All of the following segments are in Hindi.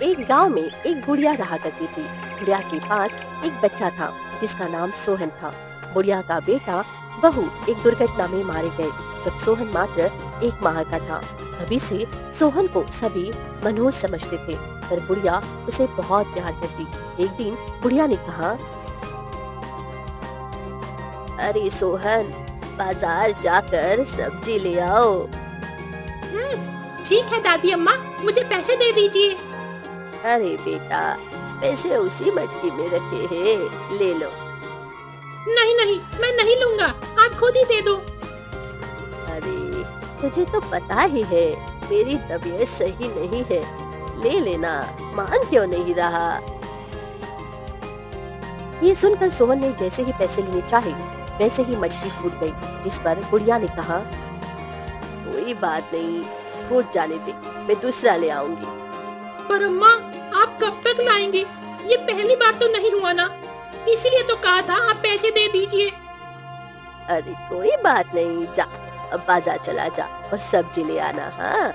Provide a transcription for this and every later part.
एक गांव में एक बुढ़िया रहा करती थी। बुढ़िया के पास एक बच्चा था जिसका नाम सोहन था। बुढ़िया का बेटा बहू एक दुर्घटना में मारे गए जब सोहन मात्र 1 माह का था। तभी से सोहन को सभी मनहूस समझते थे, पर बुढ़िया उसे बहुत प्यार करती। एक दिन बुढ़िया ने कहा, अरे सोहन, बाजार जाकर सब्जी ले आओ। ठीक है दादी अम्मा, मुझे पैसे दे दीजिए। अरे बेटा, पैसे उसी मटकी में रखे हैं, ले लो। नहीं नहीं, मैं नहीं लूँगा, आप खुद ही दे दो। अरे तुझे तो पता ही है मेरी तबीयत सही नहीं है, ले लेना, मान क्यों नहीं रहा। ये सुनकर सोहन ने जैसे ही पैसे लेने चाहे वैसे ही मटकी फूट गई, जिस पर बुढ़िया ने कहा, कोई बात नहीं, फूट जाने दे, मैं दूसरा ले आऊंगी। पर अम्मा, आप कब तक लाएंगे? ये पहली बार तो नहीं हुआ ना, इसलिए तो कहा था आप पैसे दे दीजिए। अरे कोई बात नहीं, जा अब बाजार चला जा और सब्जी ले आना। हाँ।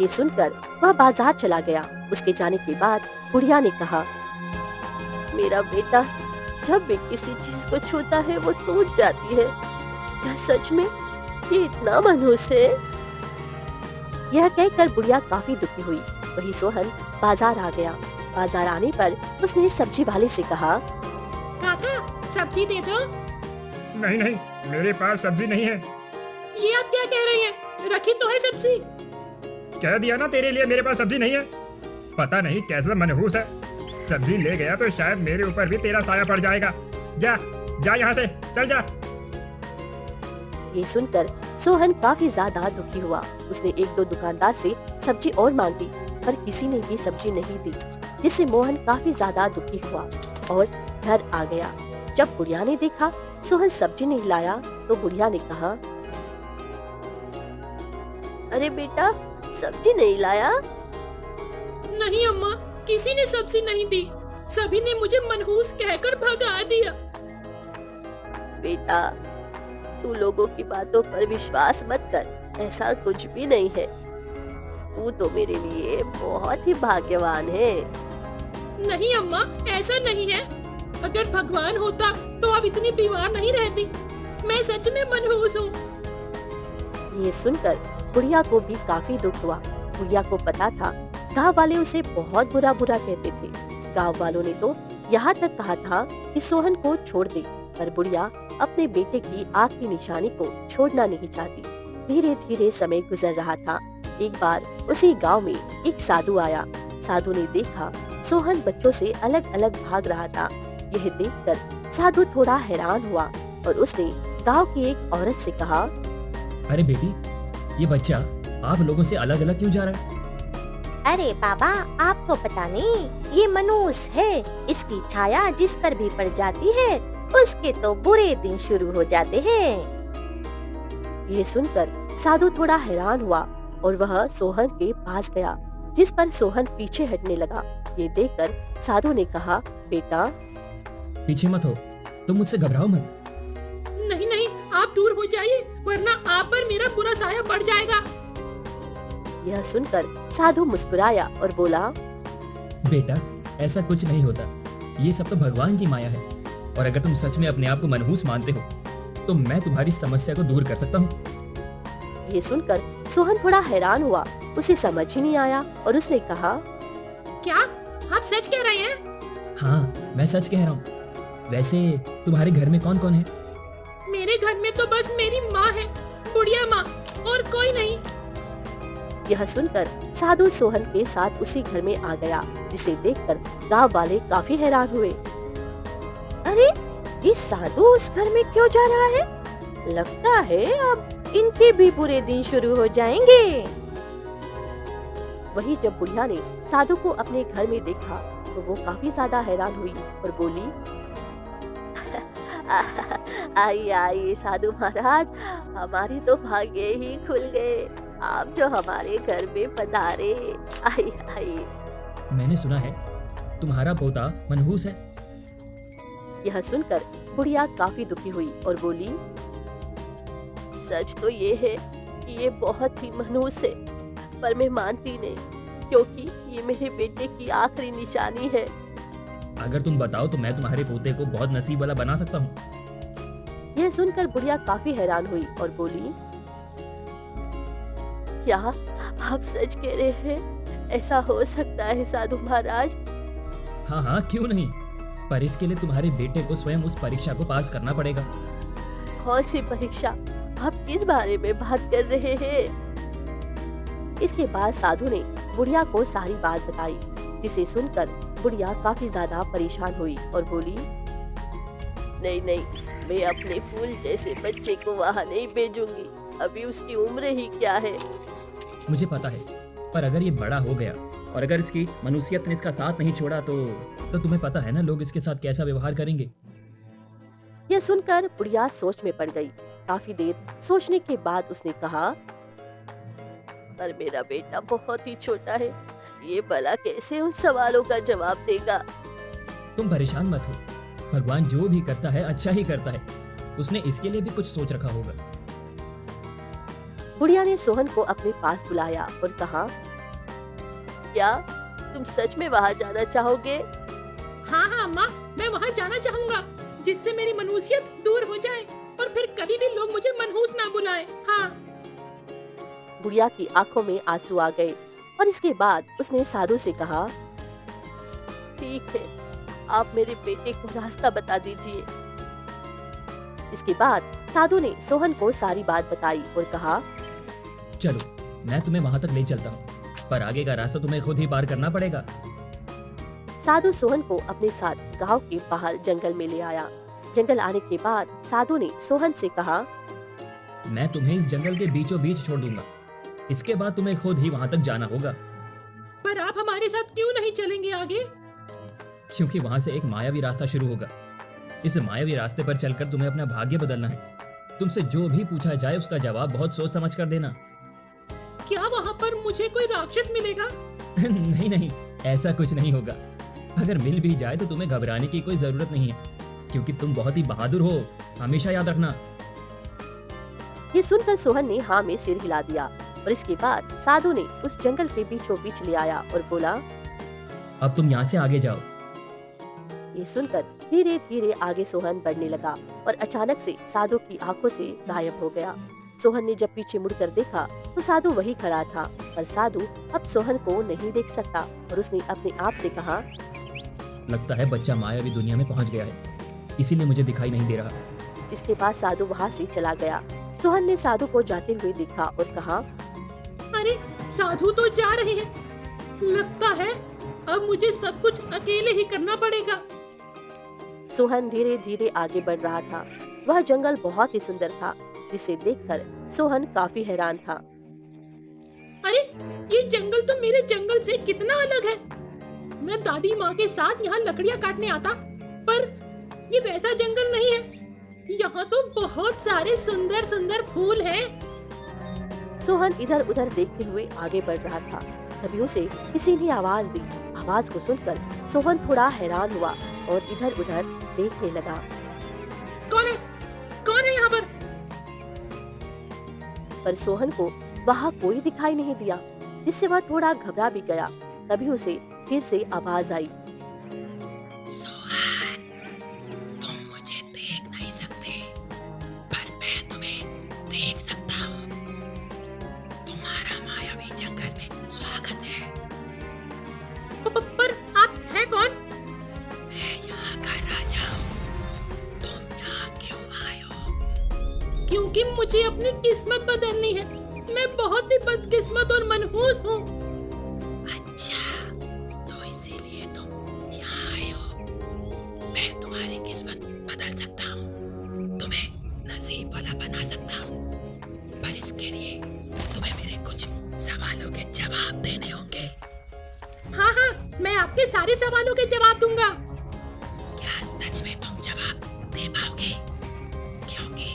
ये सुनकर वह बाजार चला गया। उसके जाने के बाद बुढ़िया ने कहा, मेरा बेटा जब भी किसी चीज को छूता है वो टूट जाती है। क्या सच में ये इतना मनहूस है? यह कहकर बुढ़िया काफी दुखी हुई। वही सोहन बाजार आ गया। बाजार आने पर उसने सब्जी वाले से कहा, काका, सब्जी दे दो। नहीं नहीं, मेरे पास सब्जी नहीं है। ये आप क्या कह रहे हैं? रखी तो है सब्जी। कह दिया ना तेरे लिए मेरे पास सब्जी नहीं है। पता नहीं कैसा मनहूस है, सब्जी ले गया तो शायद मेरे ऊपर भी तेरा साया पड़ जाएगा। जा जा यहाँ से, चल जा। ये सुनकर सोहन काफी ज्यादा दुखी हुआ। उसने 1-2 दुकानदार से सब्जी और मांगी, पर किसी ने भी सब्जी नहीं दी, जिससे मोहन काफी ज्यादा दुखी हुआ और घर आ गया। जब बुढ़िया ने देखा सोहन सब्जी नहीं लाया तो बुढ़िया ने कहा, अरे बेटा, सब्जी नहीं लाया? नहीं अम्मा, किसी ने सब्जी नहीं दी, सभी ने मुझे मनहूस कहकर भगा दिया। बेटा, तू लोगों की बातों पर विश्वास मत कर, ऐसा कुछ भी नहीं है। तू तो मेरे लिए बहुत ही भाग्यवान है। नहीं अम्मा, ऐसा नहीं है। अगर भगवान होता तो अब इतनी बीमार नहीं रहती। मैं सच में मनहूस हूँ। ये सुनकर बुढ़िया को भी काफी दुख हुआ। बुढ़िया को पता था गांव वाले उसे बहुत बुरा बुरा कहते थे। गांव वालों ने तो यहाँ तक कहा था कि सोहन को छोड़ दे, पर बुढ़िया अपने बेटे की आखिरी निशानी को छोड़ना नहीं चाहती। धीरे धीरे समय गुजर रहा था। एक बार उसी गांव में एक साधु आया। साधु ने देखा सोहन बच्चों से अलग अलग भाग रहा था। यह देखकर साधु थोड़ा हैरान हुआ और उसने गांव की एक औरत से कहा, अरे बेटी, ये बच्चा आप लोगों से अलग अलग क्यों जा रहा है? अरे बाबा, आपको पता नहीं, ये मनहूस है। इसकी छाया जिस पर भी पड़ जाती है उसके तो बुरे दिन शुरू हो जाते हैं। ये सुनकर साधु थोड़ा हैरान हुआ और वह सोहन के पास गया, जिस पर सोहन पीछे हटने लगा। ये देखकर साधु ने कहा, बेटा, पीछे मत हो, तुम मुझसे घबराओ मत। नहीं नहीं, आप दूर हो जाइए, वरना आप पर मेरा बुरा साया पड़ जाएगा। यह सुनकर साधु मुस्कुराया और बोला, बेटा, ऐसा कुछ नहीं होता, ये सब तो भगवान की माया है। और अगर तुम सच में अपने आप को मनहूस मानते हो तो मैं तुम्हारी समस्या को दूर कर सकता हूँ। ये सुनकर सोहन थोड़ा हैरान हुआ। उसे समझ ही नहीं आया और उसने कहा, क्या आप सच कह रहे हैं? हाँ, मैं सच कह रहा हूँ। वैसे तुम्हारे घर में कौन कौन है? मेरे घर में तो बस मेरी माँ है, बुढ़िया माँ, और कोई नहीं। यह सुनकर साधु सोहन के साथ उसी घर में आ गया, जिसे देखकर गांव वाले काफी हैरान हुए। अरे, ये साधु उस घर में क्यों जा रहा है? लगता है अब इनके भी बुरे दिन शुरू हो जाएंगे। वही जब बुढ़िया ने साधु को अपने घर में देखा तो वो काफी ज्यादा हैरान हुई और बोली, आइए आइए साधु महाराज, हमारे तो भाग्य ही खुल गए, आप जो हमारे घर में पधारे। आइए आइए। मैंने सुना है तुम्हारा पोता मनहूस है। यह सुनकर बुढ़िया काफी दुखी हुई और बोली, सच तो ये है कि ये बहुत ही मनहूस है, पर मैं मानती नहीं। क्योंकि ये मेरे बेटे की आखिरी निशानी है। अगर तुम बताओ तो मैं तुम्हारे पोते को बहुत नसीब वाला बना सकता हूँ। यह सुनकर बुढ़िया काफी हैरान हुई और बोली, क्या आप सच कह रहे हैं? ऐसा हो सकता है साधु महाराज? हाँ हाँ, क्यों नहीं, पर इसके लिए तुम्हारे बेटे को स्वयं उस परीक्षा को पास करना पड़ेगा। कौन सी परीक्षा? आप किस बारे में बात कर रहे हैं? इसके बाद साधु ने बुढ़िया को सारी बात बताई, जिसे सुनकर बुढ़िया काफी ज्यादा परेशान हुई और बोली, नहीं नहीं, मैं अपने फूल जैसे बच्चे को वहाँ नहीं भेजूंगी। अभी उसकी उम्र ही क्या है। मुझे पता है, पर अगर ये बड़ा हो गया और अगर इसकी मनुष्यत ने इसका साथ नहीं छोड़ा तो तुम्हें पता है ना लोग इसके साथ कैसा व्यवहार करेंगे। यह सुनकर बुढ़िया सोच में पड़ गई। काफी देर सोचने के बाद उसने कहा, पर मेरा बेटा बहुत ही छोटा है, ये भला कैसे उन सवालों का जवाब देगा? तुम परेशान मत हो, भगवान जो भी करता है अच्छा ही करता है, उसने इसके लिए भी कुछ सोच रखा होगा। बुढ़िया ने सोहन को अपने पास बुलाया और कहा, क्या तुम सच में वहाँ जाना चाहोगे? हाँ हाँ अम्मा, मैं वहाँ जाना चाहूँगा, जिससे मेरी मनुष्यत दूर हो जाए और फिर कभी भी लोग मुझे मनहूस ना बुलाएं। हाँ। बुढ़िया की आंखों में आंसू आ गए और इसके बाद उसने साधु से कहा, ठीक है, आप मेरे बेटे को रास्ता बता दीजिए। इसके बाद साधु ने सोहन को सारी बात बताई और कहा, चलो मैं तुम्हें वहां तक ले चलता हूँ, पर आगे का रास्ता तुम्हें खुद ही पार करना पड़ेगा। साधु सोहन को अपने साथ गांव के बाहर जंगल में ले आया। जंगल आने के बाद साधु ने सोहन से कहा, मैं तुम्हें इस जंगल के बीचों बीच छोड़ दूंगा, इसके बाद तुम्हें खुद ही वहां तक जाना होगा। पर आप हमारे साथ क्यों नहीं चलेंगे आगे? क्योंकि वहां से एक मायावी रास्ता शुरू होगा। इस मायावी रास्ते पर चलकर तुम्हें अपना भाग्य बदलना है। तुमसे जो भी पूछा जाए उसका जवाब बहुत सोच समझ कर देना। क्या वहाँ पर मुझे कोई राक्षस मिलेगा? नहीं नहीं, ऐसा कुछ नहीं होगा। अगर मिल भी जाए तो तुम्हें घबराने की कोई जरूरत नहीं है, क्योंकि तुम बहुत ही बहादुर हो, हमेशा याद रखना। ये सुनकर सोहन ने हाँ में सिर हिला दिया और इसके बाद साधु ने उस जंगल के बीचों बीच ले आया और बोला, अब तुम यहाँ से आगे जाओ। ये सुनकर धीरे धीरे आगे सोहन बढ़ने लगा और अचानक से साधु की आंखों से गायब हो गया। सोहन ने जब पीछे मुड़कर देखा तो साधु वही खड़ा था, पर साधु अब सोहन को नहीं देख सकता और उसने अपने आप से कहा, लगता है बच्चा मायावी दुनिया में पहुँच गया है, इसीलिए मुझे दिखाई नहीं दे रहा। इसके बाद साधु वहाँ से चला गया। सोहन ने साधु को जाते हुए देखा और कहा, अरे साधु तो जा रहे हैं, लगता है अब मुझे सब कुछ अकेले ही करना पड़ेगा। सोहन धीरे धीरे आगे बढ़ रहा था। वह जंगल बहुत ही सुंदर था, जिसे देखकर सोहन काफी हैरान था। अरे ये जंगल तो मेरे जंगल से कितना अलग है। मैं दादी माँ के साथ यहाँ लकड़ियाँ काटने आता, पर ये वैसा जंगल नहीं है। यहाँ तो बहुत सारे सुंदर सुंदर फूल हैं। सोहन इधर उधर देखते हुए आगे बढ़ रहा था। तभी उसे किसी ने आवाज दी। आवाज को सुनकर सोहन थोड़ा हैरान हुआ और इधर उधर देखने लगा। कौन है? कौन है यहाँ पर? पर सोहन को वहाँ कोई दिखाई नहीं दिया, जिससे वह थोड़ा घबरा भी गया। तभी उसे फिर से आवाज आई, सोहन, तुम मुझे देख नहीं सकते, पर मैं तुम्हें देख सकता हूँ। तुम्हारा मायावी जंगल में स्वागत है। पर आप हैं कौन? मैं यहाँ का राजा हूँ। तुम यहाँ क्यों आए हो? क्योंकि मुझे अपनी किस्मत बदलनी है। मैं बहुत ही बदकिस्मत और मनहूस हूँ। अच्छा, तो इसीलिए तुम यहाँ आए हो। मैं तुम्हारी किस्मत बदल सकता हूँ, तुम्हें नसीब वाला बना सकता हूँ, पर इसके लिए तुम्हें मेरे कुछ सवालों के जवाब देने होंगे। हाँ हाँ, मैं आपके सारे सवालों के जवाब दूंगा। क्या सच में तुम जवाब दे पाओगे? क्योंकि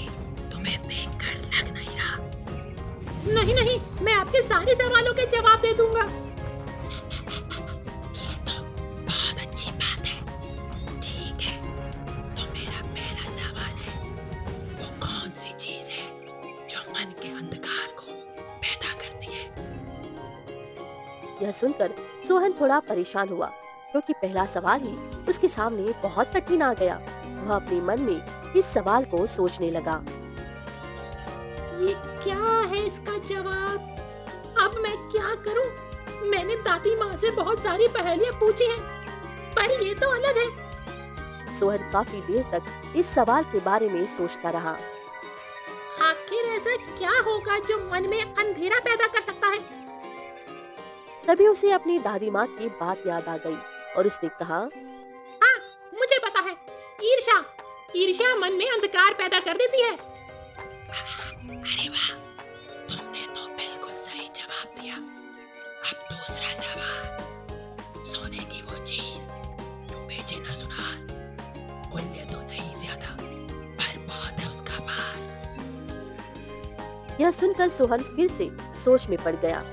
तुम्हें देखकर लग नहीं रहा। नहीं नहीं, मैं आपके सारे सवालों के जवाब दे दूंगा। ये तो बहुत अच्छी बात है। ठीक है, तो मेरा पहला सवाल है, वो कौन सी चीज है जो मन के अंधकार को पैदा करती है? यह सुनकर सोहन थोड़ा परेशान हुआ क्योंकि पहला सवाल ही उसके सामने बहुत कठिन आ गया। वह अपने मन में इस सवाल को सोचने लगा। ये क्या है इसका जवाब? अब मैं क्या करूं? मैंने दादी माँ से बहुत सारी पहेलियां पूछी हैं, पर ये तो अलग है। सोहन काफी देर तक इस सवाल के बारे में सोचता रहा। आखिर ऐसा क्या होगा जो मन में अंधेरा पैदा कर सकता है? तभी उसे अपनी दादी माँ की बात याद आ गई और उसने कहा, हाँ, मुझे पता है, ईर्ष्या। ईर्ष्या मन में अंधकार पैदा कर देती है। अरे वाह, तुमने तो बिल्कुल सही जवाब दिया। अब दूसरा सवाल, सोने की वो चीज जो बेचे ना सुनार, मूल्य तो नहीं ज्यादा पर बहुत है उसका भार। यह सुनकर सोहन फिर से सोच में पड़ गया।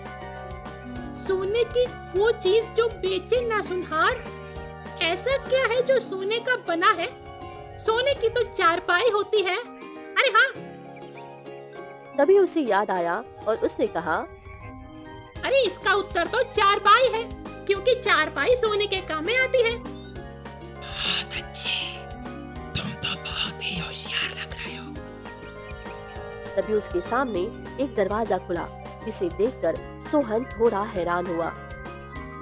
सोने की वो चीज जो बेचे ना सुनहार, ऐसा क्या है जो सोने का बना है? सोने की तो चारपाई होती है। अरे हाँ, तभी उसे याद आया और उसने कहा, अरे इसका उत्तर तो चारपाई है, क्योंकि चारपाई सोने के काम में आती है। बहुत अच्छे, तुम तो बहुत ही होशियार लग रहे हो। तभी उसके सामने एक दरवाजा खुला जिसे देखकर सोहन थोड़ा हैरान हुआ।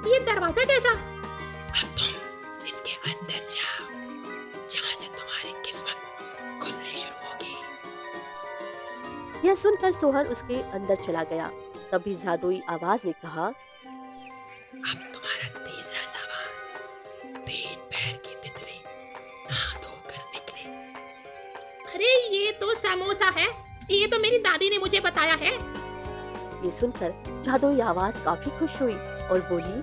ये दरवाजा कैसा? अब तुम इसके अंदर जाओ, जहाँ से तुम्हारी किस्मत खुलनी शुरू होगी। यह सुनकर सोहन उसके अंदर चला गया। तभी जादुई आवाज ने कहा, अब तुम्हारा तीसरा सवाल, 3 पैर की तितली नहा धोकर निकली। अरे ये तो समोसा है, ये तो मेरी दादी ने मुझे बताया है। ये सुनकर जादुई आवाज काफी खुश हुई और बोली,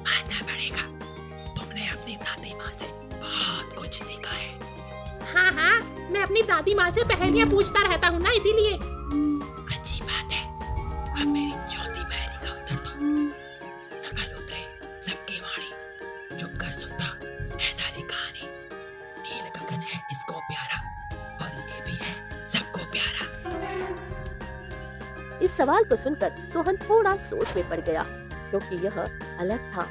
मानना पड़ेगा, तुमने अपनी दादी माँ से बहुत कुछ सीखा है। हाँ हाँ, मैं अपनी दादी माँ से पहेलियाँ पूछता रहता हूँ ना, इसीलिए। अच्छी बात है। अब मेरी चौथी पहेली का उत्तर दो। नकल उतरे सबकी वाणी, चुप कर सुनता है सारी कहानी। नील गगन है इसको प्यारा, और ये भी है सबको प्यारा। इस सवाल को सुनकर सोहन थोड़ा सोच में पड़ गया क्योंकि यह अलग था।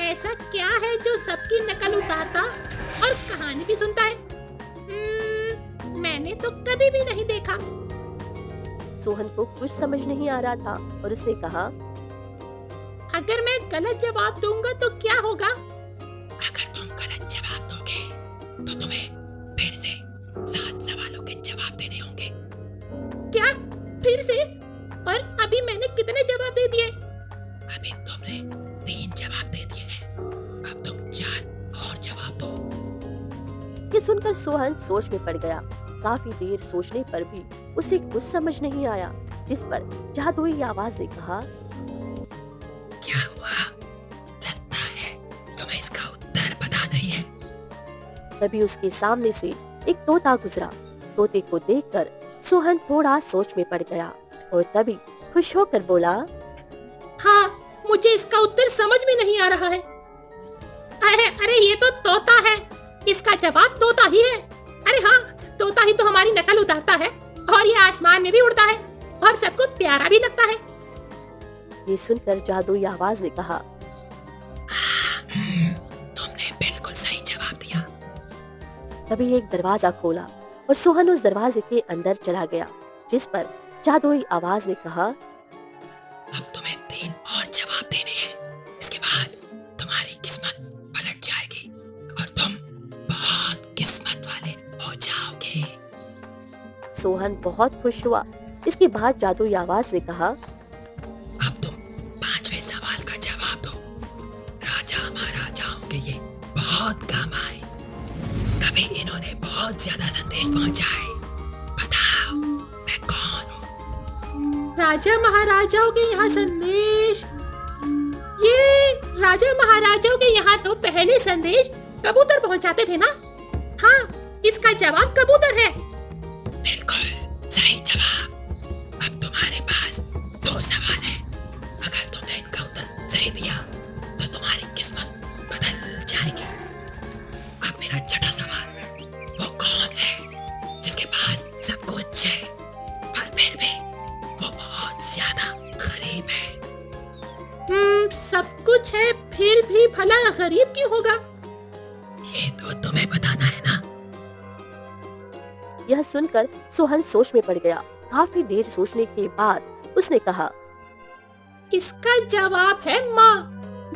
ऐसा क्या है जो सबकी नकल उतारता और कहानी भी सुनता है? मैंने तो कभी भी नहीं देखा। सोहन को कुछ समझ नहीं आ रहा था और उसने कहा, अगर मैं गलत जवाब दूंगा तो क्या होगा? अगर तुम गलत जवाब दोगे तो तुम्हें फिर से 7 सवालों के जवाब देने होंगे। क्या फिर से? पर अभी मैंने कितने जवाब दे दिए? अभी तुमने 3 जवाब दे दिए हैं, अब तुम 4 और जवाब दो। ये सुनकर सोहन सोच में पड़ गया। काफी देर सोचने पर भी उसे कुछ समझ नहीं आया, जिस पर जादुई आवाज ने कहा, क्या हुआ? लगता है तुम्हें इसका उत्तर पता नहीं है। तभी उसके सामने से एक तोता गुजरा। तोते को देखकर सोहन थोड़ा सोच में पड़ गया और तभी खुश होकर बोला, हाँ, मुझे इसका उत्तर समझ में नहीं आ रहा है। अरे ये तो तोता है, इसका जवाब तोता ही है। अरे हाँ, तोता ही तो हमारी नकल उतारता है और ये आसमान में भी उड़ता है और सबको प्यारा भी लगता है। ये सुनकर जादुई आवाज ने कहा, तुमने बिल्कुल सही जवाब दिया। तभी एक दरवाजा खोला और सोहन उस दरवाजे के अंदर चला गया, जिस पर जादुई आवाज ने कहा, अब तुम्हें 3 और जवाब देने हैं। इसके बाद तुम्हारी किस्मत पलट जाएगी और तुम बहुत किस्मत वाले हो जाओगे। सोहन बहुत खुश हुआ। इसके बाद जादुई आवाज ने कहा, अब तुम 5वें सवाल का जवाब दो। राजा महाराजाओं के ये बहुत काम आए, कभी इन्होंने बहुत ज्यादा संदेश पहुंचाए। बताओ मैं कौन हूँ? राजा महाराजाओं के यहाँ संदेश? ये राजा महाराजाओं के यहाँ तो पहले संदेश कबूतर पहुँचाते थे ना? हाँ, इसका जवाब कबूतर है। बिल्कुल सही जवाब। अब तुम्हारे पास 2 सवाल हैं। अगर तुमने इनका उत्तर सही दिया तो तुम्हारी किस्मत बदल जाएगी। अब मेरा छठा सवाल, वो कौन है जिसके पास सब कुछ है पर फिर भी वो बहुत ज्यादा कुछ है फिर भी भला गरीब क्यों होगा? ये तो तुम्हें बताना है ना। यह सुनकर सोहन सोच में पड़ गया। काफी देर सोचने के बाद उसने कहा, इसका जवाब है माँ।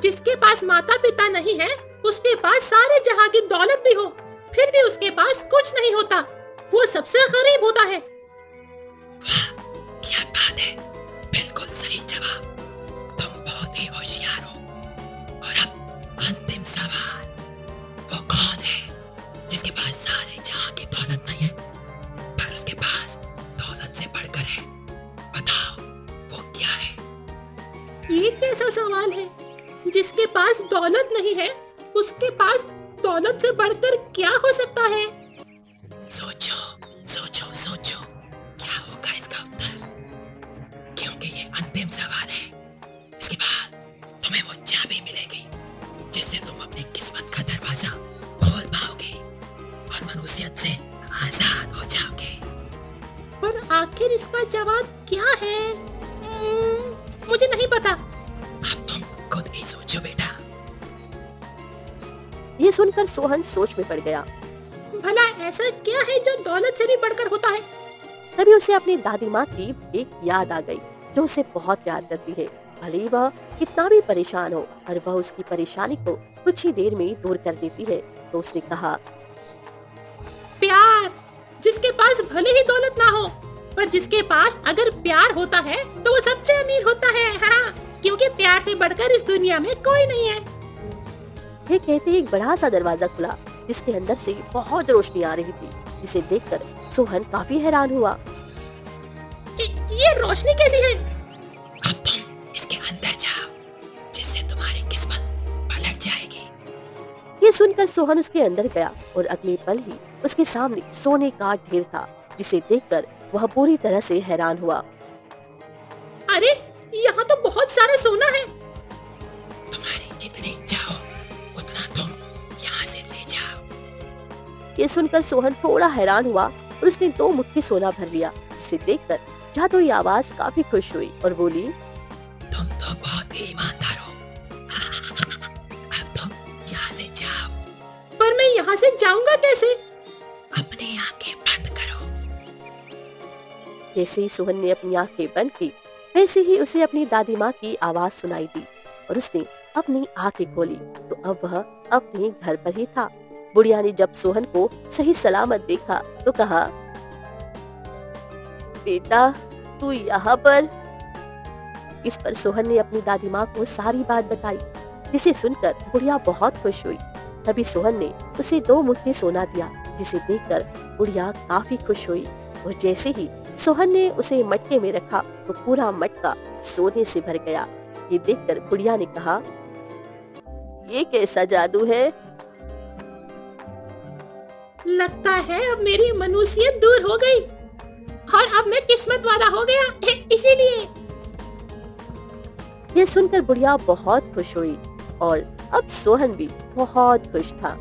जिसके पास माता पिता नहीं है, उसके पास सारे जहां की दौलत भी हो, फिर भी उसके पास कुछ नहीं होता, वो सबसे गरीब होता है। वाह, क्या बात है, बिल्कुल सही जवाब। तुम बहुत ही होशियार हो। और अब अंतिम सवाल, वो कौन है जिसके पास सारे जहां की दौलत नहीं है, पर उसके पास दौलत से बढ़कर है? बताओ, वो क्या है? ये कैसा सवाल है? जिसके पास दौलत नहीं है, उसके पास दौलत से बढ़कर क्या हो सकता है? सोचो, सोचो, सोचो, क्या होगा इसका उत्तर? क्योंकि ये अंतिम सवाल है। इसके बाद तुम्हें वो चाबी मिलेगी जिससे तुम अपनी किस्मत का दरवाजा खोल पाओगे और मनुष्यत से आजाद हो जाओगे। पर आखिर इसका जवाब क्या है? मुझे नहीं पता। अब तुम खुद ही सोचो बेटा। ये सुनकर सोहन सोच में पड़ गया। भला ऐसा क्या है जो दौलत से भी बढ़कर होता है? तभी उसे अपनी दादी माँ की एक याद आ गई जो उसे बहुत प्यार करती है। भले ही वह कितना भी परेशान हो, पर वह उसकी परेशानी को कुछ ही देर में दूर कर देती है। तो उसने कहा, प्यार। जिसके पास भले ही दौलत ना हो, पर जिसके पास अगर प्यार होता है तो वो सबसे अमीर होता है। हाँ, क्योंकि प्यार से बढ़कर इस दुनिया में कोई नहीं है। ये कहते ही एक बड़ा सा दरवाजा खुला जिसके अंदर से बहुत रोशनी आ रही थी, जिसे देखकर सोहन काफी हैरान हुआ। ये रोशनी कैसी है? अब तुम इसके अंदर जाओ जिससे तुम्हारी किस्मत पलट जाएगी। ये सुनकर सोहन उसके अंदर गया और अगले पल ही उसके सामने सोने का ढेर था, जिसे देखकर वह पूरी तरह से हैरान हुआ। अरे, यहाँ तो बहुत सारा सोना है। तुम्हारी जितनी इच्छा हो उतना तुम यहाँ से ले जाओ। ये सुनकर सोहन थोड़ा हैरान हुआ और उसने 2 मुट्ठी सोना भर लिया, जिसे देखकर जादुई आवाज काफी खुश हुई और बोली, तुम तो बहुत ही ईमानदार हो। अब तुम यहाँ से जाओ। पर मैं यहाँ से जाऊंगा कैसे? अपनी आंखें बंद करो। जैसे ही सोहन ने अपनी आंखें बंद की, वैसे ही उसे अपनी दादी माँ की आवाज सुनाई दी और उसने अपनी आंखें खोली तो अब वह अपने घर पर ही था। बुढ़िया ने जब सोहन को सही सलामत देखा तो कहा, बेटा तू यहाँ पर? इस पर सोहन ने अपनी दादी माँ को सारी बात बताई, जिसे सुनकर बुढ़िया बहुत खुश हुई। तभी सोहन ने उसे 2 मुट्ठी सोना दिया, जिसे देखकर बुढ़िया काफी खुश हुई और जैसे ही सोहन ने उसे मटके में रखा तो पूरा मटका सोने से भर गया। ये देखकर बुढ़िया ने कहा, ये कैसा जादू है? लगता है अब मेरी मनुष्यत दूर हो गई और अब मैं किस्मत वाला हो गया, इसीलिए। ये सुनकर बुढ़िया बहुत खुश हुई और अब सोहन भी बहुत खुश था।